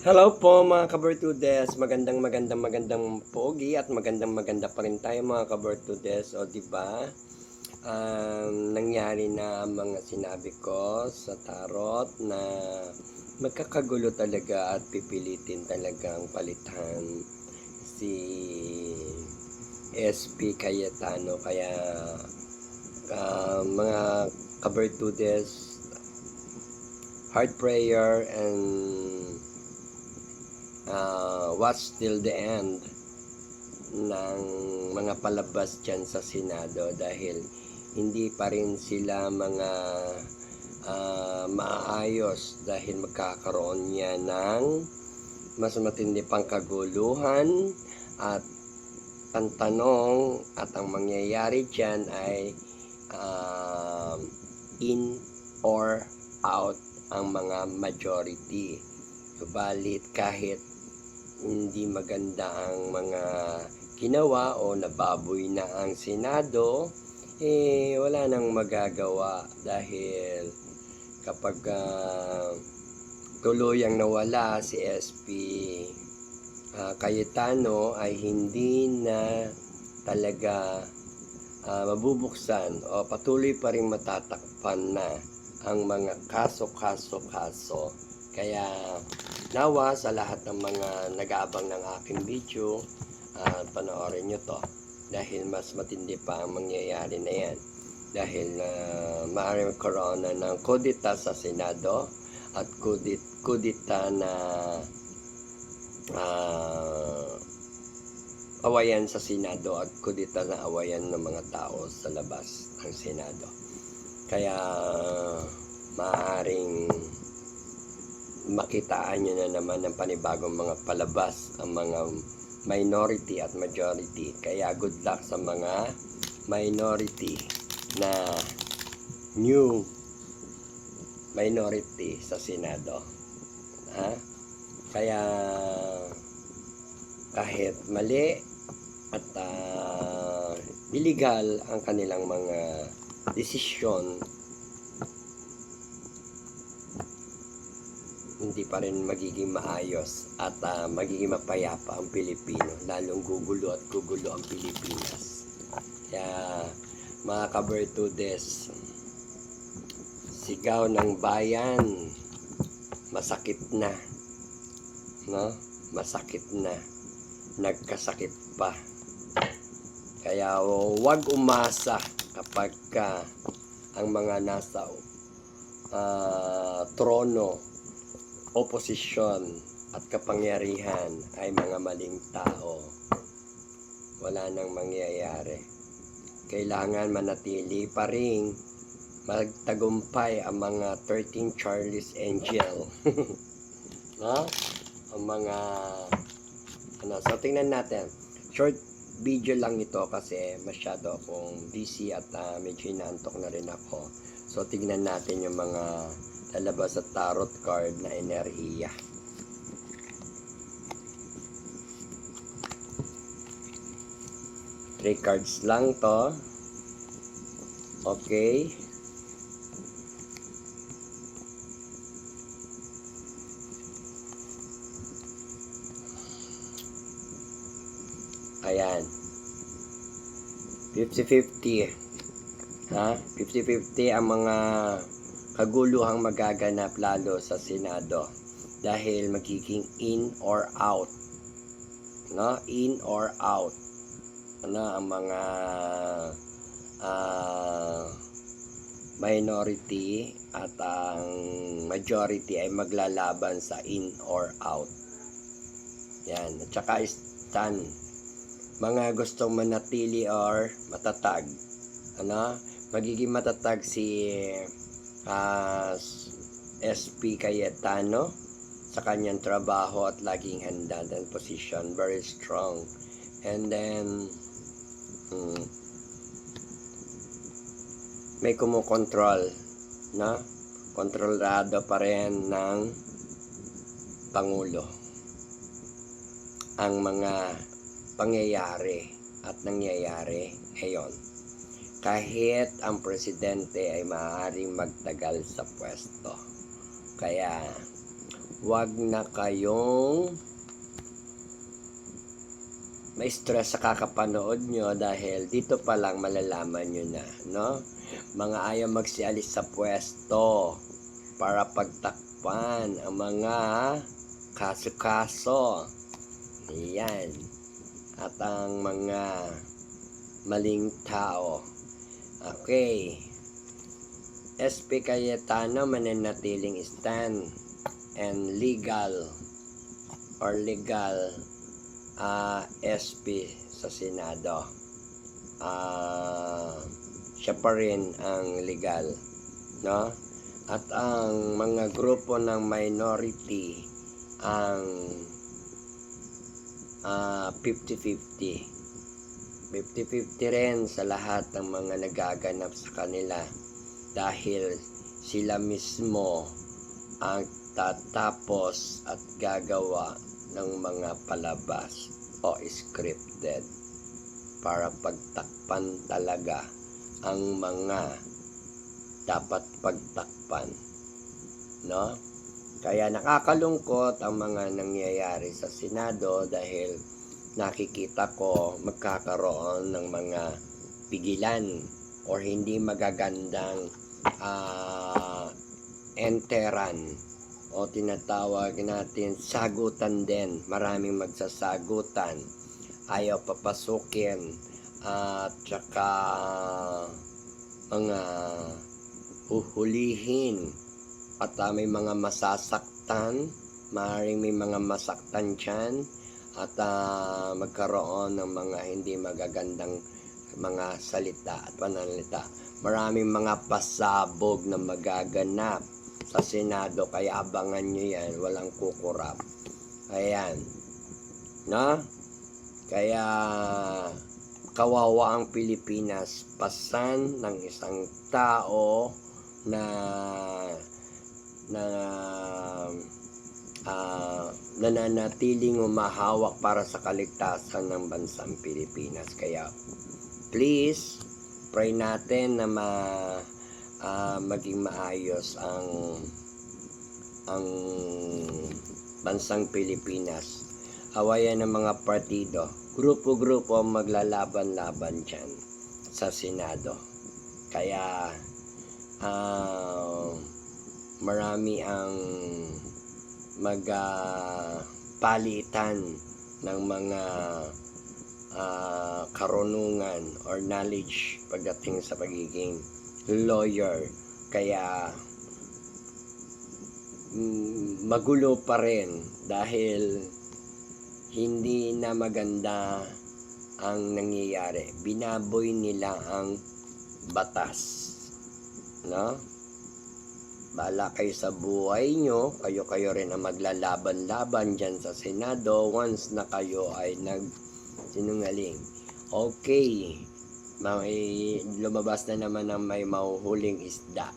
Hello po mga kabertudes, magandang pogi at maganda pa rin tayo mga kabertudes. O di ba? Nangyari na ang mga sinabi ko sa tarot na magkakagulo talaga at pipilitin talagang palitan si SP Cayetano. Kaya mga kabertudes, heart prayer and watch till the end ng mga palabas dyan sa Senado dahil hindi pa rin sila mga maayos dahil magkakaroon niya ng mas matindi pang kaguluhan at ang tanong at ang mangyayari dyan ay in or out ang mga majority. Subalit kahit hindi maganda ang mga ginawa o nababoy na ang Senado, wala nang magagawa dahil kapag tuluyang nawala si SP Cayetano ay hindi na talaga mabubuksan o patuloy pa rin matatakpan na ang mga kaso. Kaya nawa sa lahat ng mga nag-aabang ng aking video, panoorin nyo to dahil mas matindi pa ang mangyayari na yan dahil maaaring magkaroon na ng kudita sa Senado at kudita na awayan sa Senado at kudita na awayan ng mga tao sa labas ng Senado. Kaya maaaring makitaan nyo na naman ng panibagong mga palabas ang mga minority at majority. Kaya good luck sa mga minority na new minority sa Senado. Kaya kahit mali at illegal ang kanilang mga desisyon, hindi pa rin magiging maayos at magiging mapayapa ang Pilipino, lalong gugulo ang Pilipinas. Kaya mga kabertudes, sigaw ng bayan, masakit na, no? Masakit na, nagkasakit pa. Kaya huwag umasa kapag ang mga nasa trono, oposisyon at kapangyarihan ay mga maling tao. Wala nang mangyayari. Kailangan manatili pa rin magtagumpay ang mga 13 Charlie's Angel. No? Ang mga so tingnan natin. Short video lang ito kasi masyado akong busy at medyo inaantok na rin ako. So tingnan natin yung mga lalabas sa tarot card na enerhiya. Three cards lang to. Okay. Ayan. 50-50. 50-50 ang mga kaguluhang magaganap lalo sa Senado dahil magiging in or out, no? In or out, ang mga minority at ang majority ay maglalaban sa in or out. Yan, at saka stand, mga gustong manatili or matatag, magiging matatag si SP Cayetano sa kanyang trabaho at laging handa ng position, very strong. And then may kumukontrol, kontrolado pa rin ng Pangulo ang mga pangyayari at nangyayari ngayon. Kahit ang presidente ay maaaring magtagal sa pwesto. Kaya wag na kayong ma-stress sa kakapanood nyo dahil dito pa lang malalaman nyo na, no? Mga ayaw magsialis sa pwesto para pagtakpan ang mga kaso-kaso. Ayan. At ang mga maling tao. Okay. SP Cayetano mananatiling stand and legal SP sa Senado. Siya pa rin ang legal, no? At ang mga grupo ng minority ang 50-50. 50-50 rin sa lahat ng mga nagaganap sa kanila dahil sila mismo ang tatapos at gagawa ng mga palabas o scripted para pagtakpan talaga ang mga dapat pagtakpan, no? Kaya nakakalungkot ang mga nangyayari sa Senado dahil nakikita ko magkakaroon ng mga pigilan or hindi magagandang enteran o tinatawag natin sagutan din. Maraming magsasagutan, ayaw papasukin at saka mga huhulihin at may mga masasaktan, maaaring may mga masaktan dyan at magkaroon ng mga hindi magagandang mga salita at pananalita. Maraming mga pasabog na magaganap sa Senado, kaya abangan nyo yan, walang kukurap. Ayan, no? Kaya kawawa ang Pilipinas, pasan ng isang tao na nananatiling umahawak para sa kaligtasan ng bansang Pilipinas. Kaya please pray natin na maging maayos ang bansang Pilipinas. Awayan ng mga partido, grupo-grupo maglalaban-laban dyan sa Senado. Kaya marami ang magpalitan ng mga karunungan or knowledge pagdating sa pagiging lawyer. Kaya magulo pa rin dahil hindi na maganda ang nangyayari. Binaboy nila ang batas, no? Bala kayo sa buhay nyo, kayo rin ang maglalaban-laban dyan sa Senado once na kayo ay nagsinungaling. Okay, may lumabas na naman ang may mahuhuling isda,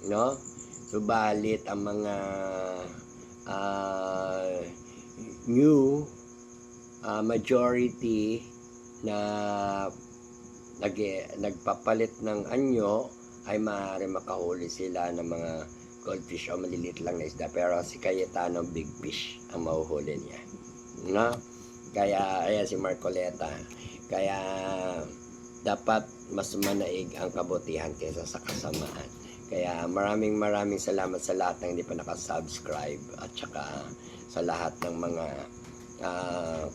no? Subalit ang mga new majority na nagpapalit ng anyo ay maaari makahuli sila ng mga goldfish o maliliit lang na isda, pero si Cayetano big fish ang mahuhuli niya, no? Kaya ayan si Marcoleta, kaya dapat mas manaig ang kabutihan kaysa sa kasamaan. Kaya maraming salamat sa lahat ng hindi pa nakasubscribe at saka sa lahat ng mga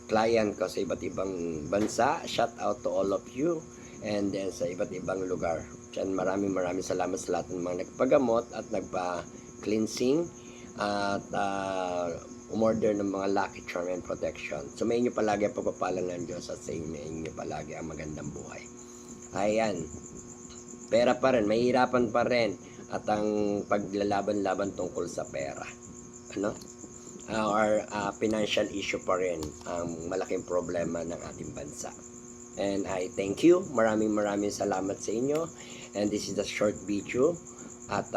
client ko sa iba't ibang bansa. Shout out to all of you, and then sa iba't ibang lugar. Diyan maraming salamat sa lahat ng mga nagpagamot at nagpa-cleansing at umorder ng mga lucky charm and protection. Sumayin nyo palagi ang pagpapalang ng Diyos at sa inyo palagi ang magandang buhay. Ayan. Pera pa rin, mahirapan pa rin at ang paglalaban-laban tungkol sa pera. Ano? Or financial issue pa rin ang malaking problema ng ating bansa. And I thank you. Maraming salamat sa inyo. And this is a short video. At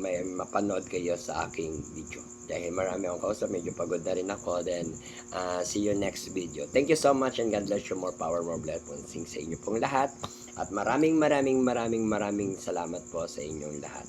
may mapanood kayo sa aking video. Dahil marami akong kausap, medyo pagod na rin ako. Then, see you next video. Thank you so much and God bless you. More power, more blessings sa inyo pong lahat. At maraming salamat po sa inyong lahat.